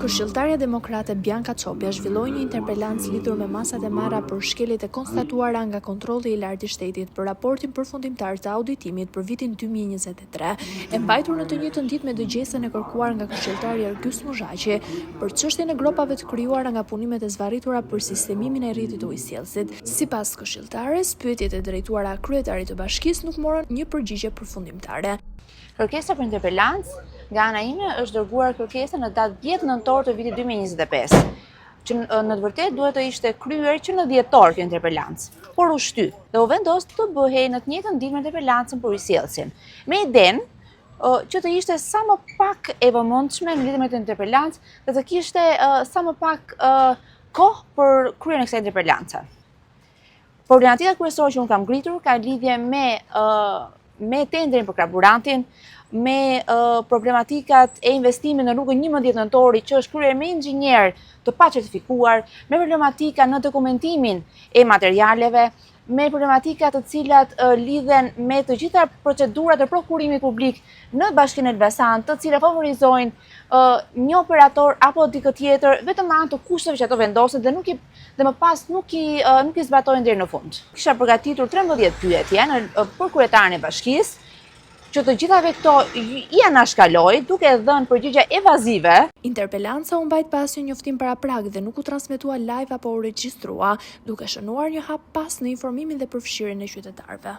Këshilltarja demokrate Bianca Çopja zhvilloi një interpelancë lidhur me masat e marra për shkeljet e konstatuara nga kontrolli i lartë i shtetit për raportin përfundimtar të auditimit për vitin 2023, e mbajtur në të njëjtën ditë me dëgjesën e kërkuar nga këshilltari Ergjys Muzhaqi për çështjen e gropave të krijuara nga punimet e zvarritura për sistemimin e rrjetit të ujësjellësit. Sipas këshilltares, pyetjet e drejtuara kryetarit të bashkisë nuk morën një përgjigje përfundimtare. Kërkesa për interpelancë nga ana ime është dërguar kërkesa në datë 10 nëntor të vitit 2025, që në të vërtetë duhet të ishte kryer që në dhjetor kjo interpelancë, por u shty dhe u vendos të bëhej në të njëjtën ditë me interpelancën për ujësjellësin, me idenë që të ishte sa më pak e vëmendshme në lidhje me këtë interpelancë dhe të kishte sa më pak kohë për kryen e kësaj interpelance. Problematika kryesore që unë kam ngritur ka lidhje me tenderin për karburantin, me problematikat e investimit në rrugën 11 nëntori që është kryer me inxhinier të pacertifikuar, me problematika në dokumentimin e materialeve, me problematika të cilat lidhen me të gjitha procedurat e prokurimit publik në Bashkinë Elbasan, të cilat favorizojnë një operator apo dikë tjetër vetëm me anë të kushteve që ato vendosen dhe më pas nuk i zbatojnë deri në fund. Kisha përgatitur 13 pyetje për kryetarin e bashkisë, që të gjithave këto i anashkaloj duke dhënë përgjigje evazive. Interpelanca u mbajt pas një njoftim paraprak dhe nuk u transmetua live apo u regjistrua, duke shënuar një hap pas në informimin dhe përfshirjen e qytetarëve.